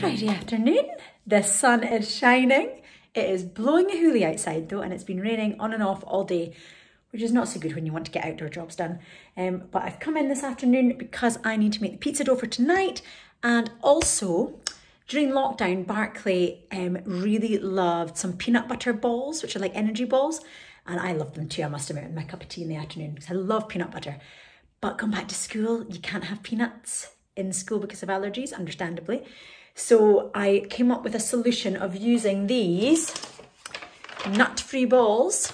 Friday afternoon. The sun is shining. It is blowing a hoolie outside though, and it's been raining on and off all day, which is not so good when you want to get outdoor jobs done. But I've come in this afternoon because I need to make the pizza dough for tonight. And also, during lockdown, Barclay really loved some peanut butter balls, which are like energy balls. And I love them too, I must admit, with my cup of tea in the afternoon, because I love peanut butter. But going back to school, you can't have peanuts in school because of allergies, understandably. So I came up with a solution of using these nut-free balls,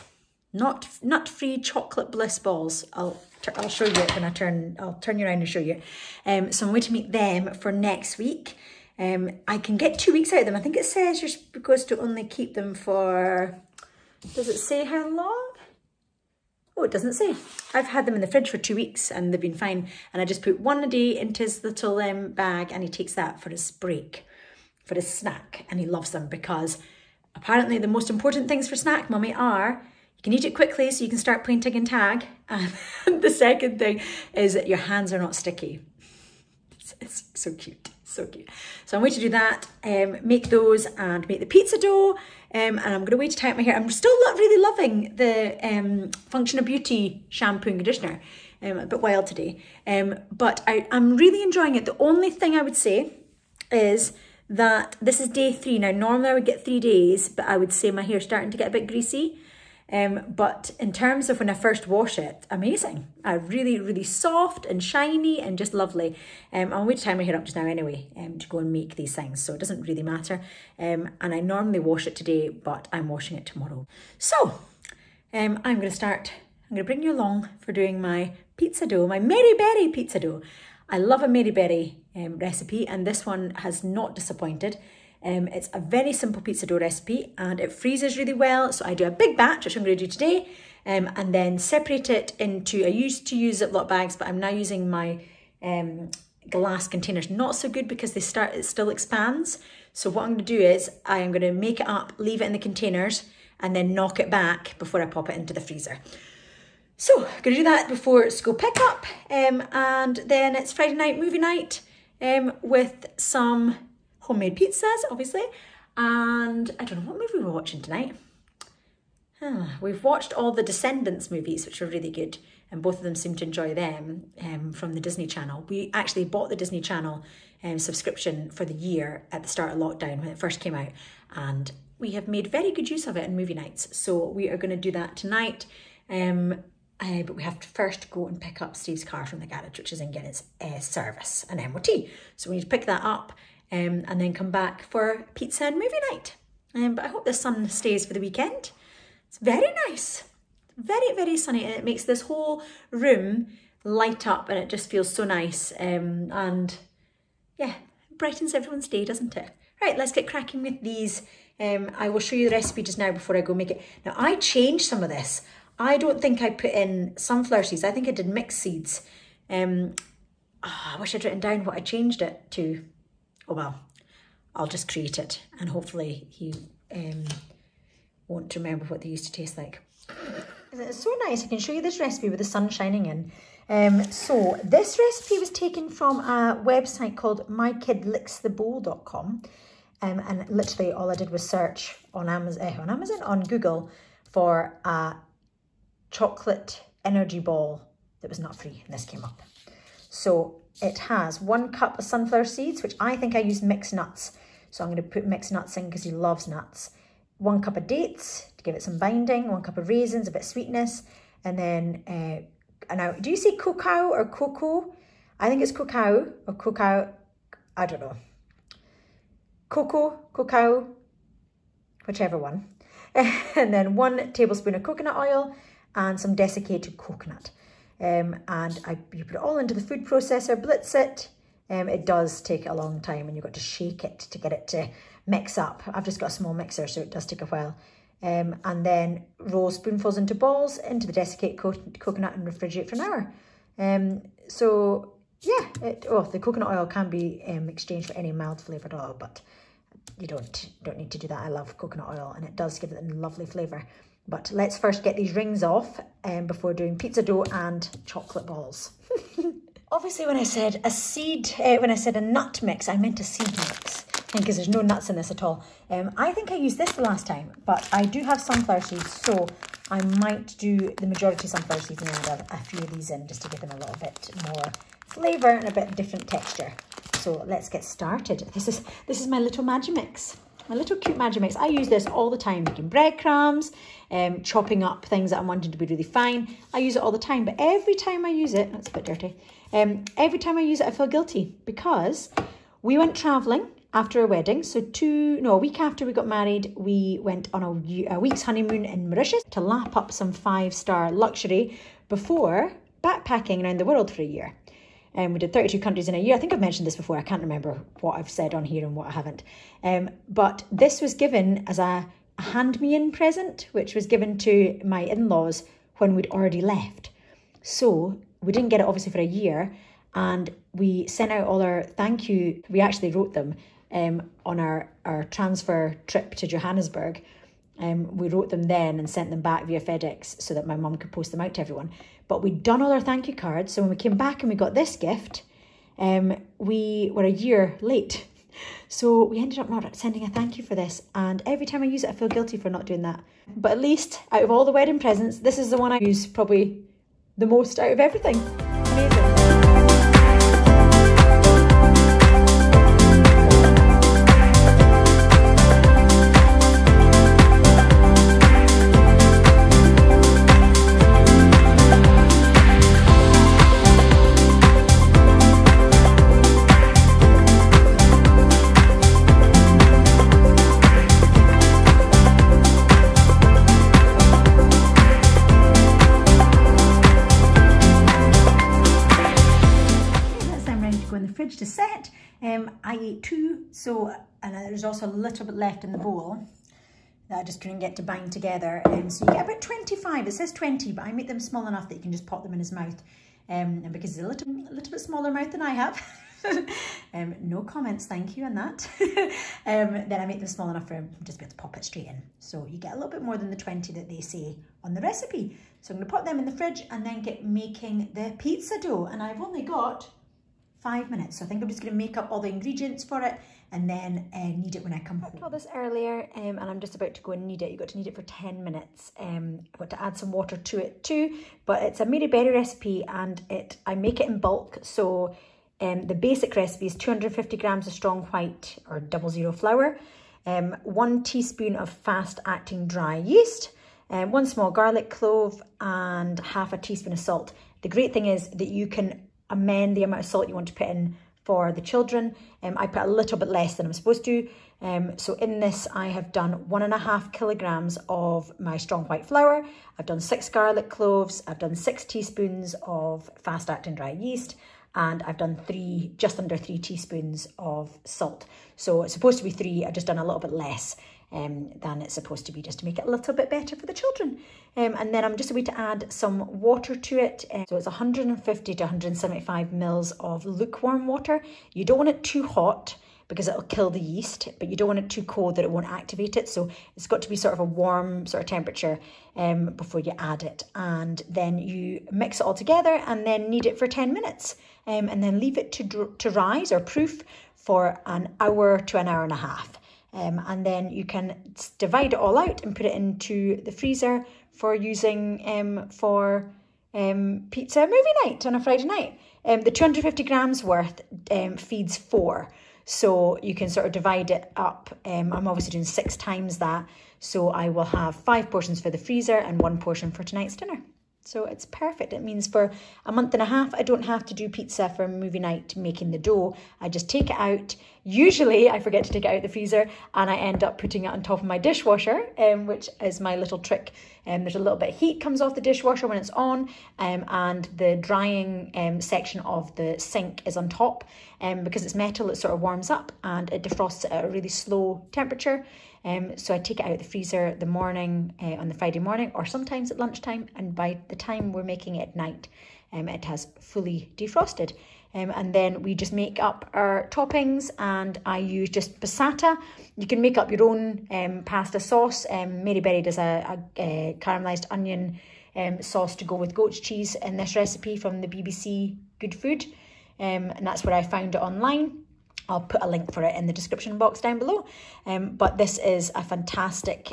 nut-free chocolate bliss balls. I'll show you it when I'll turn you around and show you. So I'm going to make them for next week. I can get 2 weeks out of them. I think it says you're supposed to only keep them for, does it say how long? Oh, it doesn't say. I've had them in the fridge for 2 weeks and they've been fine. And I just put one a day into his little bag, and he takes that for his break, for his snack. And he loves them because apparently the most important things for snack, mummy, are you can eat it quickly so you can start playing tig and tag. And the second thing is that your hands are not sticky. It's so cute. So cute. So I'm going to do that, make those and make the pizza dough. And I'm going to wait to tie up my hair. I'm still not really loving the Function of Beauty shampoo and conditioner. A bit wild today. But I'm really enjoying it. The only thing I would say is that this is day 3. Now, normally I would get 3 days, but I would say my hair's starting to get a bit greasy. But in terms of when I first wash it, amazing. Really, really soft and shiny and just lovely. I'll wait to tie my hair up just now anyway, to go and make these things. So it doesn't really matter. And I normally wash it today, but I'm washing it tomorrow. So I'm going to bring you along for doing my pizza dough, my Mary Berry pizza dough. I love a Mary Berry recipe, and this one has not disappointed. It's a very simple pizza dough recipe and it freezes really well. So I do a big batch, which I'm going to do today, and then separate it into, I used to use Ziploc bags, but I'm now using my glass containers. Not so good because it still expands. So what I'm going to do is I am going to make it up, leave it in the containers, and then knock it back before I pop it into the freezer. So I'm going to do that before school pickup, and then it's Friday night movie night with some homemade pizzas, obviously, and I don't know what movie we're watching tonight. We've watched all the Descendants movies, which are really good, and both of them seem to enjoy them from the Disney Channel. We actually bought the Disney Channel subscription for the year at the start of lockdown when it first came out, and we have made very good use of it in movie nights. So we are going to do that tonight, but we have to first go and pick up Steve's car from the garage, which is in getting its service, an MOT. So we need to pick that up. And then come back for pizza and movie night. But I hope the sun stays for the weekend. It's very nice. Very, very sunny. And it makes this whole room light up and it just feels so nice. And yeah, brightens everyone's day, doesn't it? Right, let's get cracking with these. I will show you the recipe just now before I go make it. Now, I changed some of this. I don't think I put in sunflower seeds. I think I did mixed seeds. I wish I'd written down what I changed it to. Oh well, I'll just create it and hopefully he won't remember what they used to taste like. It's so nice. I can show you this recipe with the sun shining in. So this recipe was taken from a website called mykidlicksthebowl.com, and literally all I did was search on on Google for a chocolate energy ball that was nut-free, and this came up. So it has 1 cup of sunflower seeds, which I think I used mixed nuts. So I'm going to put mixed nuts in because he loves nuts. 1 cup of dates to give it some binding. 1 cup of raisins, a bit of sweetness. And then, now, do you say cacao or cocoa? I think it's cacao or cacao. I don't know. Cacao, whichever one. And then 1 tablespoon of coconut oil and some desiccated coconut. And you put it all into the food processor, blitz it. It does take a long time and you've got to shake it to get it to mix up. I've just got a small mixer, so it does take a while. And then roll spoonfuls into balls, into the desiccated coconut and refrigerate for an hour. So yeah, the coconut oil can be exchanged for any mild flavoured oil, but you don't need to do that. I love coconut oil and it does give it a lovely flavour. But let's first get these rings off before doing pizza dough and chocolate balls. Obviously, when I said a nut mix, I meant a seed mix. because there's no nuts in this at all. I think I used this the last time, but I do have sunflower seeds, so I might do the majority sunflower seeds and add a few of these in just to give them a little bit more flavour and a bit different texture. So let's get started. This is my little Magimix. My little cute Magimix. I use this all the time, making breadcrumbs, chopping up things that I'm wanting to be really fine. I use it all the time, but every time I use it, that's a bit dirty, every time I use it I feel guilty because we went travelling after a wedding. So a week after we got married, we went on a week's honeymoon in Mauritius to lap up some 5-star luxury before backpacking around the world for a year. And we did 32 countries in a year. I think I've mentioned this before. I can't remember what I've said on here and what I haven't. But this was given as a hand-me-in present, which was given to my in-laws when we'd already left. So we didn't get it obviously for a year. And we sent out all our thank you. We actually wrote them on our transfer trip to Johannesburg. We wrote them then and sent them back via FedEx so that my mum could post them out to everyone. But we'd done all our thank you cards. So when we came back and we got this gift, we were a year late. So we ended up not sending a thank you for this. And every time I use it, I feel guilty for not doing that. But at least out of all the wedding presents, this is the one I use probably the most out of everything. Amazing. To set. I ate 2, and there's also a little bit left in the bowl that I just couldn't get to bind together. So you get about 25. It says 20, but I make them small enough that you can just pop them in his mouth. And because he's a little bit smaller mouth than I have. No comments, thank you on that. Then I make them small enough for him just be able to pop it straight in. So you get a little bit more than the 20 that they say on the recipe. So I'm going to pop them in the fridge and then get making the pizza dough. And I've only got 5 minutes, so I think I'm just going to make up all the ingredients for it and then knead it when I come home. I told this earlier and I'm just about to go and knead it. You've got to knead it for 10 minutes. I've got to add some water to it too, but it's a Mary Berry recipe and I make it in bulk. So the basic recipe is 250 grams of strong white or 00 flour, 1 teaspoon of fast-acting dry yeast, 1 small garlic clove and half a teaspoon of salt. The great thing is that you can amend the amount of salt you want to put in for the children. I put a little bit less than I'm supposed to. So in this, I have done 1.5 kilograms of my strong white flour. I've done 6 garlic cloves. I've done 6 teaspoons of fast-acting dry yeast. And I've done just under 3 teaspoons of salt. So it's supposed to be 3. I've just done a little bit less than it's supposed to be, just to make it a little bit better for the children. And then I'm just about to add some water to it. So it's 150 to 175 mils of lukewarm water. You don't want it too hot because it'll kill the yeast, but you don't want it too cold that it won't activate it. So it's got to be sort of a warm sort of temperature before you add it. And then you mix it all together and then knead it for 10 minutes. And then leave it to rise or proof for an hour to an hour and a half. And then you can divide it all out and put it into the freezer for using for pizza movie night on a Friday night. The 250 grams worth feeds 4. So you can sort of divide it up. I'm obviously doing 6 times that. So I will have 5 portions for the freezer and 1 portion for tonight's dinner. So it's perfect. It means for a month and a half, I don't have to do pizza for movie night making the dough. I just take it out. Usually I forget to take it out of the freezer and I end up putting it on top of my dishwasher, which is my little trick. There's a little bit of heat comes off the dishwasher when it's on, and the drying section of the sink is on top. Because it's metal, it sort of warms up and it defrosts at a really slow temperature. So I take it out of the freezer the morning, on the Friday morning, or sometimes at lunchtime, and by the time we're making it at night, it has fully defrosted. And then we just make up our toppings, and I use just passata. You can make up your own pasta sauce. Mary Berry does a caramelised onion sauce to go with goat's cheese in this recipe from the BBC Good Food, and that's where I found it online. I'll put a link for it in the description box down below. But this is a fantastic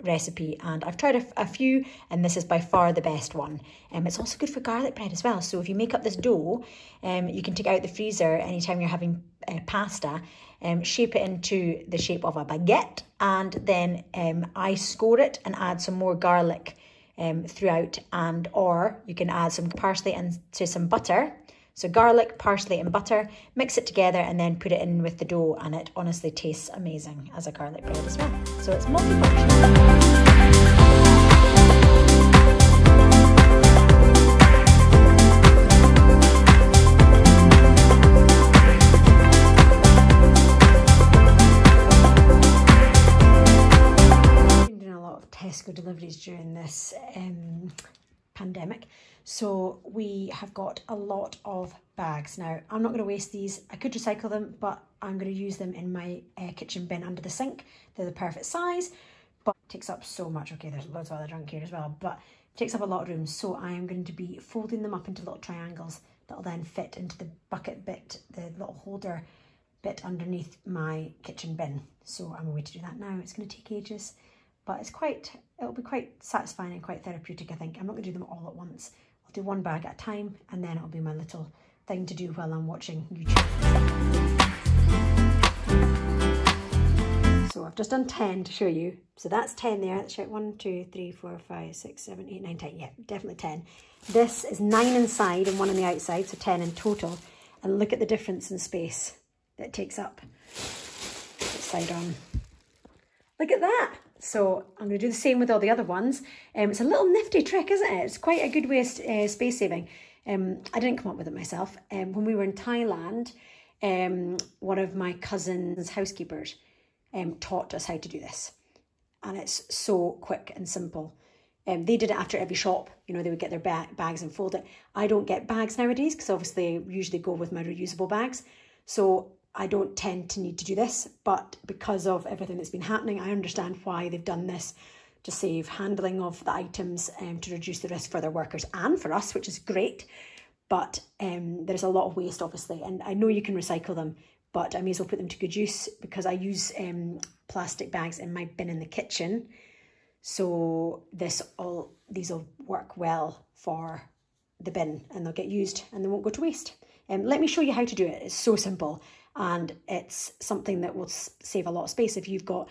recipe, and I've tried a few, and this is by far the best one. It's also good for garlic bread as well. So if you make up this dough, you can take it out the freezer anytime you're having pasta, shape it into the shape of a baguette, and then I score it and add some more garlic throughout, or you can add some parsley and some butter. So garlic, parsley and butter, mix it together and then put it in with the dough, and it honestly tastes amazing as a garlic bread as well. So it's multifunctional. Tesco deliveries during this pandemic, so we have got a lot of bags. Now I'm not going to waste these. I could recycle them, but I'm going to use them in my kitchen bin under the sink. They're the perfect size, but it takes up so much. Okay, there's loads of other junk here as well, but it takes up a lot of room, so I am going to be folding them up into little triangles that'll then fit into the bucket bit, the little holder bit underneath my kitchen bin. So I'm going to do that now. It's going to take ages, but it'll be quite satisfying and quite therapeutic, I think. I'm not going to do them all at once. I'll do one bag at a time, and then it'll be my little thing to do while I'm watching YouTube. So I've just done 10 to show you. So that's 10 there. Let's check 1, 2, 3, 4, 5, 6, 7, 8, 9, 10. Yeah, definitely 10. This is 9 inside and 1 on the outside, so 10 in total. And look at the difference in space that it takes up. Side on. Look at that. So I'm going to do the same with all the other ones. It's a little nifty trick, isn't it? It's quite a good way of space saving. I didn't come up with it myself. When we were in Thailand, one of my cousin's housekeepers taught us how to do this. And it's so quick and simple. They did it after every shop. You know, they would get their bags and fold it. I don't get bags nowadays because obviously I usually go with my reusable bags. So I don't tend to need to do this, but because of everything that's been happening, I understand why they've done this, to save handling of the items and to reduce the risk for their workers and for us, which is great. But there's a lot of waste, obviously, and I know you can recycle them, but I may as well put them to good use because I use plastic bags in my bin in the kitchen. So these will work well for the bin, and they'll get used and they won't go to waste. Let me show you how to do it. It's so simple. And it's something that will save a lot of space. If you've got,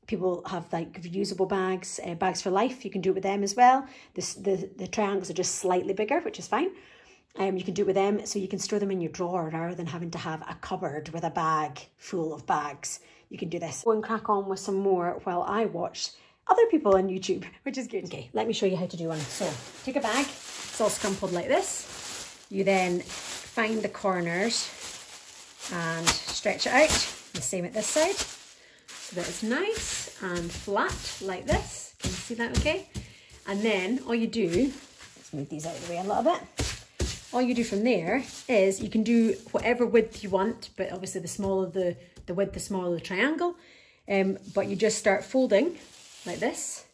people have like reusable bags, bags for life, you can do it with them as well. The triangles are just slightly bigger, which is fine. You can do it with them, so you can store them in your drawer rather than having to have a cupboard with a bag full of bags. You can do this. Go and crack on with some more while I watch other people on YouTube, which is good. Okay, let me show you how to do one. So take a bag, it's all scrumpled like this. You then find the corners and stretch it out. The same at this side, so that it's nice and flat like this. Can you see that okay? And then all you do, let's move these out of the way a little bit. All you do from there is you can do whatever width you want, but obviously the smaller the width, the smaller the triangle. But you just start folding like this,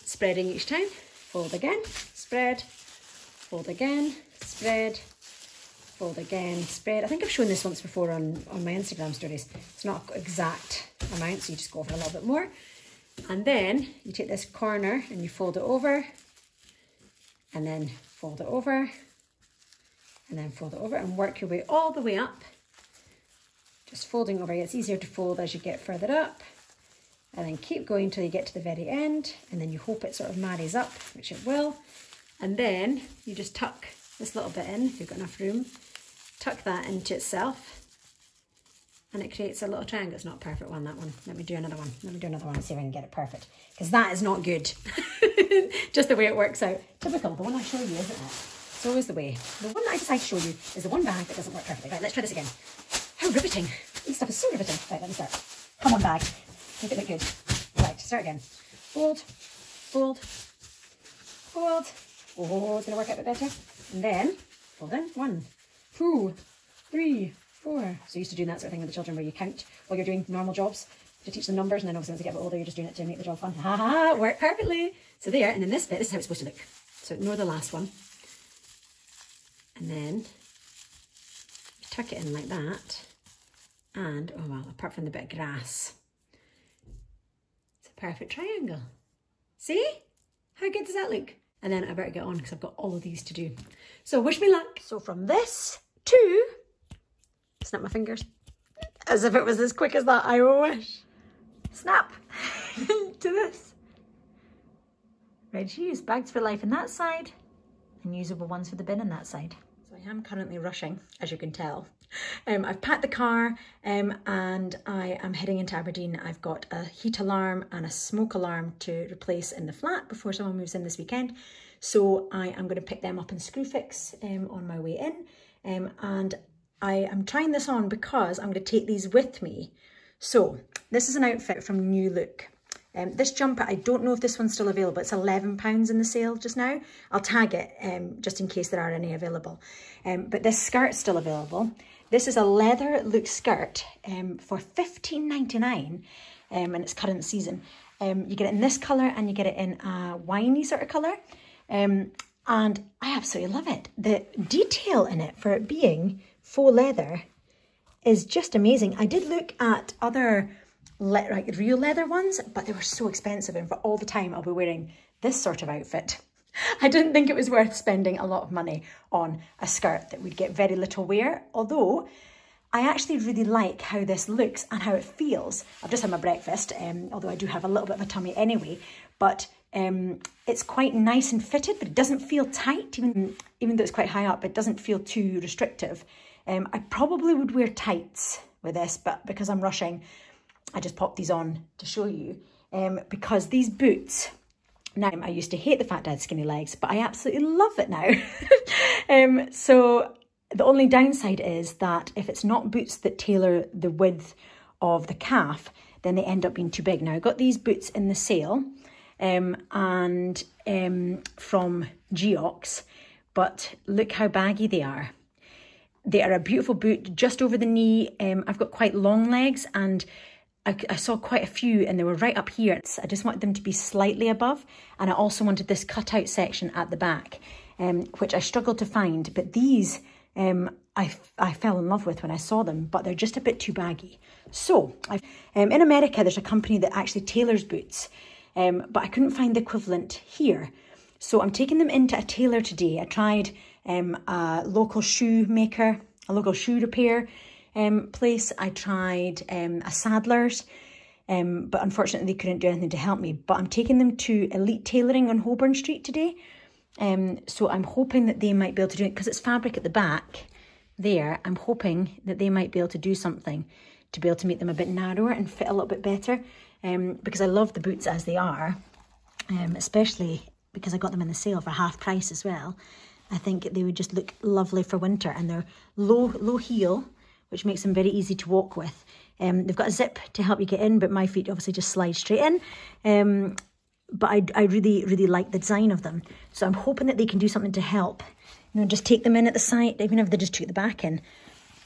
spreading each time. Fold again, spread, fold again, spread, fold again, spread. I think I've shown this once before on my Instagram stories. It's not exact amount, so you just go over a little bit more. And then you take this corner and you fold it over, and then fold it over, and then fold it over, and work your way all the way up. Just folding over. It's easier to fold as you get further up. And then keep going till you get to the very end, and then you hope it sort of marries up, which it will. And then you just tuck this little bit in, if you've got enough room. Tuck that into itself, and it creates a little triangle. It's not a perfect one, that one. Let me do another one. Let me do another one and see if I can get it perfect, because that is not good. Just the way it works out. Typical, the one I show you, isn't it? It's always the way. The one that I decide to show you is the one bag that doesn't work perfectly. Right, let's try this again. How riveting. This stuff is so riveting. Right, let me start. Come on, bag. Make it look good. Right, start again. Fold, fold, fold. Oh, it's going to work out a bit better. And then fold in. 1, 2, 3, 4. So used to doing that sort of thing with the children where you count while you're doing normal jobs to teach them numbers, and then obviously once they get a bit older, you're just doing it to make the job fun. Ha ha, worked perfectly. So there, and then this bit, this is how it's supposed to look. So ignore the last one. And then tuck it in like that. And, oh well, apart from the bit of grass, it's a perfect triangle. See? How good does that look? And then I better get on because I've got all of these to do. So wish me luck. So from this to, snap my fingers, as if it was as quick as that, I wish. Snap to this. Red shoes, bags for life on that side, and usable ones for the bin on that side. So I am currently rushing, as you can tell. I've packed the car and I am heading into Aberdeen. I've got a heat alarm and a smoke alarm to replace in the flat before someone moves in this weekend. So I am going to pick them up in Screwfix on my way in. And I am trying this on because I'm going to take these with me. So this is an outfit from New Look. This jumper, I don't know if this one's still available. It's £11 in the sale just now. I'll tag it just in case there are any available. But this skirt's still available. This is a leather look skirt for £15.99 and it's current season. You get it in this colour and you get it in a winey sort of colour. And I absolutely love it. The detail in it for it being faux leather is just amazing. I did look at other real leather ones, but they were so expensive, and for all the time I'll be wearing this sort of outfit. I didn't think it was worth spending a lot of money on a skirt that would get very little wear, although I actually really like how this looks and how it feels. I've just had my breakfast, although I do have a little bit of a tummy anyway, but it's quite nice and fitted, but it doesn't feel tight, even though it's quite high up, it doesn't feel too restrictive. I probably would wear tights with this, but because I'm rushing, I just popped these on to show you because these boots, now I used to hate the fact I had skinny legs, but I absolutely love it now. So the only downside is that if it's not boots that tailor the width of the calf, then they end up being too big. Now I got these boots in the sale and from Geox, but look how baggy they are. They are a beautiful boot just over the knee. I've got quite long legs and I saw quite a few and they were right up here. I just wanted them to be slightly above, and I also wanted this cutout section at the back, which I struggled to find. But these I fell in love with when I saw them, but they're just a bit too baggy. So in America, there's a company that actually tailors boots, but I couldn't find the equivalent here. So I'm taking them into a tailor today. I tried a local shoe maker, a local shoe repair place. I tried a saddler's, but unfortunately they couldn't do anything to help me. But I'm taking them to Elite Tailoring on Holborn Street today. So I'm hoping that they might be able to do it, because it's fabric at the back there. I'm hoping that they might be able to do something to be able to make them a bit narrower and fit a little bit better, because I love the boots as they are, especially because I got them in the sale for half price as well. I think they would just look lovely for winter, and they're low heel, which makes them very easy to walk with. They've got a zip to help you get in, but my feet obviously just slide straight in. But I really, really like the design of them. So I'm hoping that they can do something to help. You know, just take them in at the side, even if they just took the back in,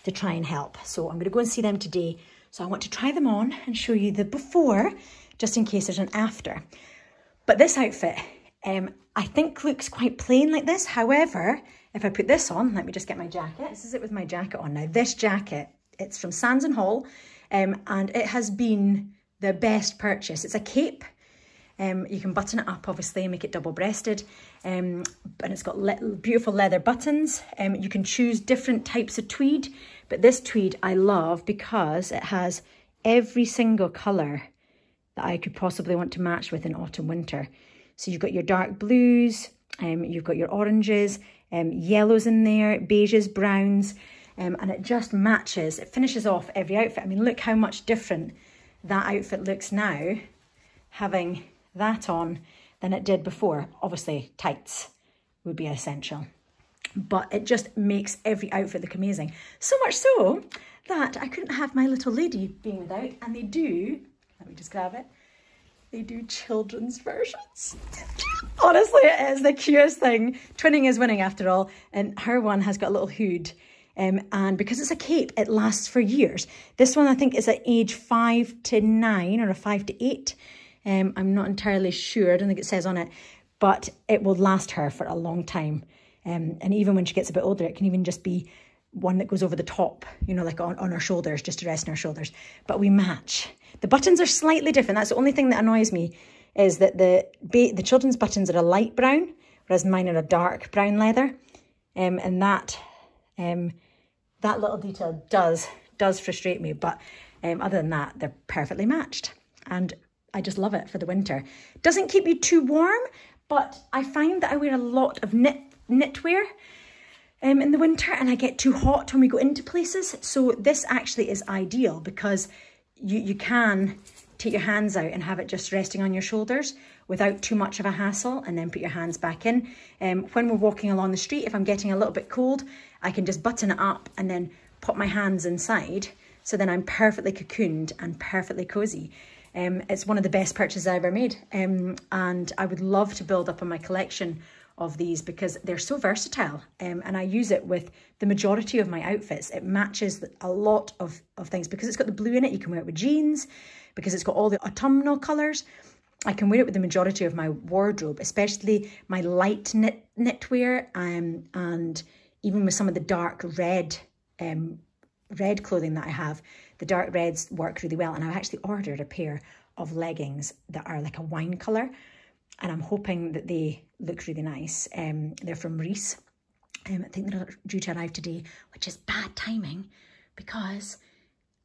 to try and help. So I'm going to go and see them today. So I want to try them on and show you the before, just in case there's an after. But this outfit, I think looks quite plain like this. However, if I put this on, let me just get my jacket. This is it with my jacket on now. This jacket, it's from Sands & Hall, and it has been the best purchase. It's a cape. You can button it up, obviously, and make it double-breasted. And it's got beautiful leather buttons. You can choose different types of tweed, but this tweed I love because it has every single colour that I could possibly want to match with in autumn, winter. So you've got your dark blues, you've got your oranges, yellows in there, beiges, browns, and it just matches. It finishes off every outfit. I mean, look how much different that outfit looks now, having that on, than it did before. Obviously, tights would be essential, but it just makes every outfit look amazing. So much so that I couldn't have my little lady being without, and they do, let me just grab it, they do children's versions. Honestly, it is the cutest thing. Twinning is winning after all. And her one has got a little hood. And because it's a cape, it lasts for years. This one, I think, is at age 5 to 9 or a 5 to 8. I'm not entirely sure. I don't think it says on it. But it will last her for a long time. And even when she gets a bit older, it can even just be one that goes over the top, you know, like on our shoulders, just to rest on our shoulders. But we match. The buttons are slightly different. That's the only thing that annoys me, is that the children's buttons are a light brown, whereas mine are a dark brown leather. And that little detail does frustrate me. But other than that, they're perfectly matched. And I just love it for the winter. Doesn't keep you too warm, but I find that I wear a lot of knitwear in the winter, and I get too hot when we go into places. So this actually is ideal, because you can take your hands out and have it just resting on your shoulders without too much of a hassle, and then put your hands back in. When we're walking along the street, if I'm getting a little bit cold, I can just button it up and then pop my hands inside. So then I'm perfectly cocooned and perfectly cozy. It's one of the best purchases I ever made. And I would love to build up on my collection of these, because they're so versatile. And I use it with the majority of my outfits. It matches a lot of things, because it's got the blue in it. You can wear it with jeans, because it's got all the autumnal colours. I can wear it with the majority of my wardrobe, especially my light knitwear, and even with some of the dark red clothing that I have. The dark reds work really well, and I've actually ordered a pair of leggings that are like a wine colour, and I'm hoping that they look really nice. They're from Reese. I think they're due to arrive today, which is bad timing, because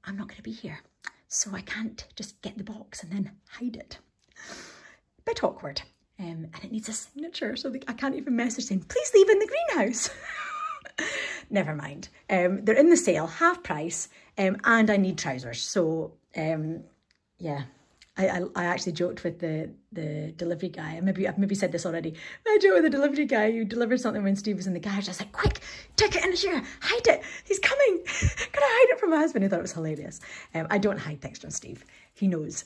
I'm not going to be here. So I can't just get the box and then hide it. Bit awkward. And it needs a signature, so I can't even message saying, please leave in the greenhouse. Never mind. They're in the sale, half price, and I need trousers. So yeah, I actually joked with the delivery guy. I've maybe said this already. I joked with the delivery guy who delivered something when Steve was in the garage. I was like, quick, take it in here, hide it. He's coming. Can I hide it from my husband? He thought it was hilarious. I don't hide things from Steve. He knows.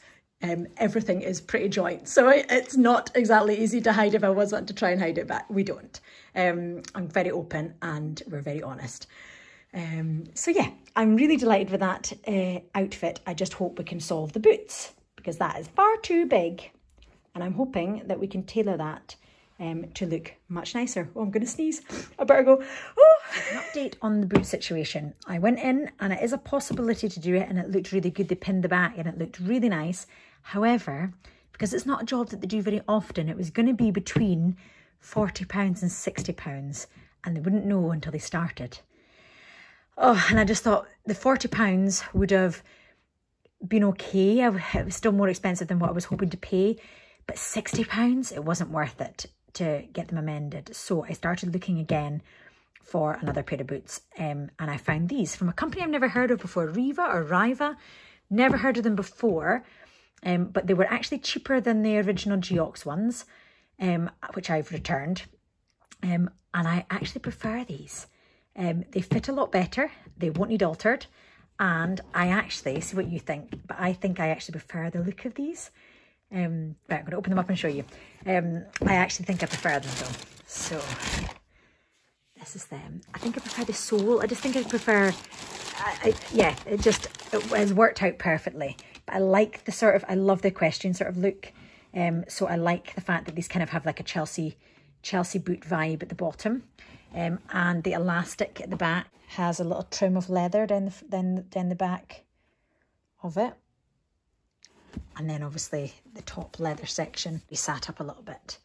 Everything is pretty joint, so it's not exactly easy to hide if I was wanting to try and hide it, but we don't. I'm very open and we're very honest. So yeah, I'm really delighted with that outfit. I just hope we can solve the boots, because that is far too big, and I'm hoping that we can tailor that to look much nicer. Oh, I'm going to sneeze. I better go. Oh! An update on the boot situation. I went in, and it is a possibility to do it, and it looked really good. They pinned the back and it looked really nice. However, because it's not a job that they do very often, it was going to be between £40 and £60, and they wouldn't know until they started. Oh, and I just thought the £40 would have been okay. It was still more expensive than what I was hoping to pay, but £60, it wasn't worth it to get them amended. So I started looking again for another pair of boots, and I found these from a company I've never heard of before, Riva. Never heard of them before, but they were actually cheaper than the original Geox ones, which I've returned, and I actually prefer these. They fit a lot better, they won't need altered, and I actually, see what you think, but I think I actually prefer the look of these. Right, I'm going to open them up and show you. I actually think I prefer them though. So this is them. I think I prefer the sole. I just think I prefer, yeah, it has worked out perfectly. But I like the sort of, I love the equestrian sort of look. So I like the fact that these kind of have like a Chelsea boot vibe at the bottom. And the elastic at the back has a little trim of leather down the back of it. And then obviously the top leather section, we sat up a little bit,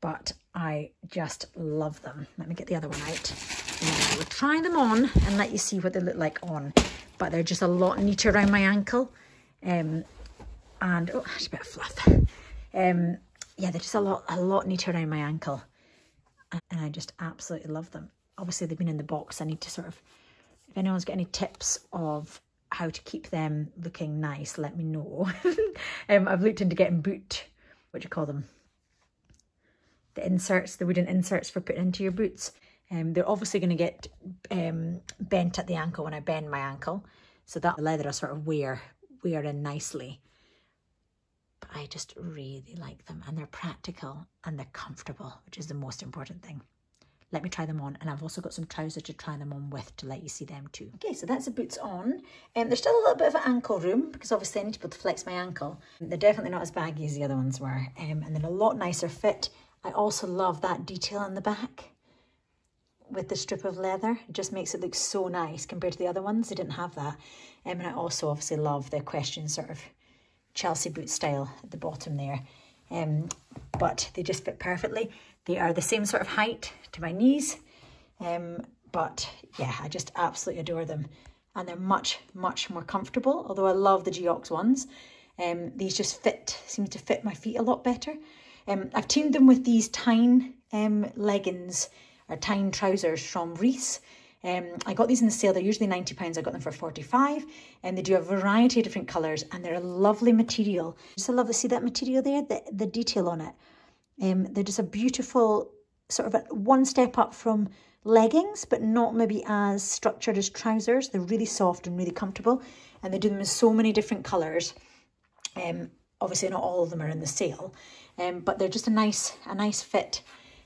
but I just love them. Let me get the other one out. And I will try them on and let you see what they look like on, but they're just a lot neater around my ankle. And, oh, there's a bit of fluff. Yeah, they're just a lot neater around my ankle. And I just absolutely love them. Obviously they've been in the box. I need to sort of, if anyone's got any tips of how to keep them looking nice, let me know. I've looked into getting what do you call them? The inserts, the wooden inserts for putting into your boots. They're obviously going to get bent at the ankle when I bend my ankle, so that leather will sort of wear in nicely. But I just really like them, and they're practical and they're comfortable, which is the most important thing. Let me try them on, and I've also got some trousers to try them on with to let you see them too. Okay, so that's the boots on. There's still a little bit of ankle room, because obviously I need to be able to flex my ankle. They're definitely not as baggy as the other ones were, and they're a lot nicer fit. I also love that detail on the back. with the strip of leather. It just makes it look so nice compared to the other ones. They didn't have that. And I also obviously love the equestrian sort of Chelsea boot style at the bottom there. But they just fit perfectly. They are the same sort of height to my knees. But yeah, I just absolutely adore them. And they're much, much more comfortable. Although I love the Geox ones. These just seem to fit my feet a lot better. I've teamed them with these Tyne leggings or Tyne trousers from Reiss. I got these in the sale. They're usually £90. I got them for 45, and they do a variety of different colours, and they're a lovely material. Just I love to see that material there, the detail on it. They're just a beautiful sort of one step up from leggings, but not maybe as structured as trousers. They're really soft and really comfortable, and they do them in so many different colours. Obviously not all of them are in the sale, but they're just a nice fit.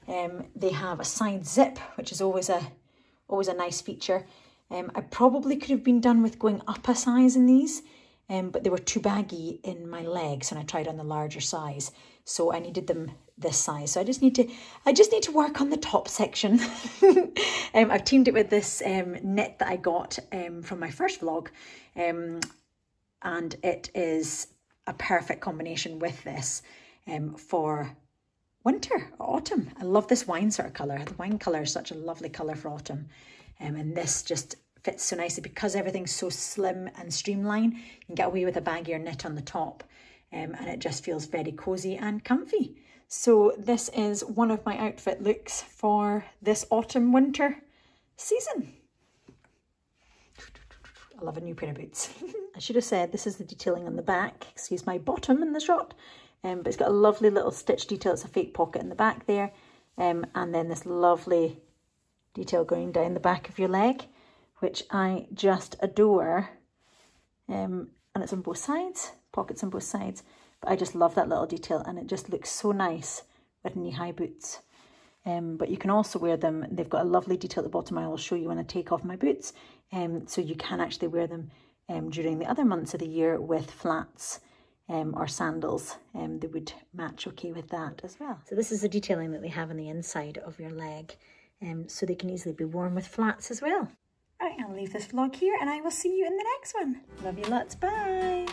They have a side zip, which is always a nice feature. I probably could have been done with going up a size in these, but they were too baggy in my legs, and I tried on the larger size, so I needed them this size. So I just need to work on the top section. I've teamed it with this knit that I got from my first vlog, and it is a perfect combination with this for winter or autumn. I love this wine sort of colour. The wine colour is such a lovely colour for autumn. And this just fits so nicely because everything's so slim and streamlined. You can get away with a baggier knit on the top, and it just feels very cosy and comfy. So this is one of my outfit looks for this autumn winter season. I love a new pair of boots. I should have said this is the detailing on the back. Excuse my bottom in the shot. But it's got a lovely little stitch detail. It's a fake pocket in the back there. And then this lovely detail going down the back of your leg, which I just adore. And it's on both sides, pockets on both sides. But I just love that little detail, and it just looks so nice with knee-high boots. But you can also wear them. They've got a lovely detail at the bottom. I will show you when I take off my boots. So you can actually wear them during the other months of the year with flats or sandals. They would match okay with that as well. So this is the detailing that they have on the inside of your leg. So they can easily be worn with flats as well. Right, I'll leave this vlog here, and I will see you in the next one. Love you lots. Bye.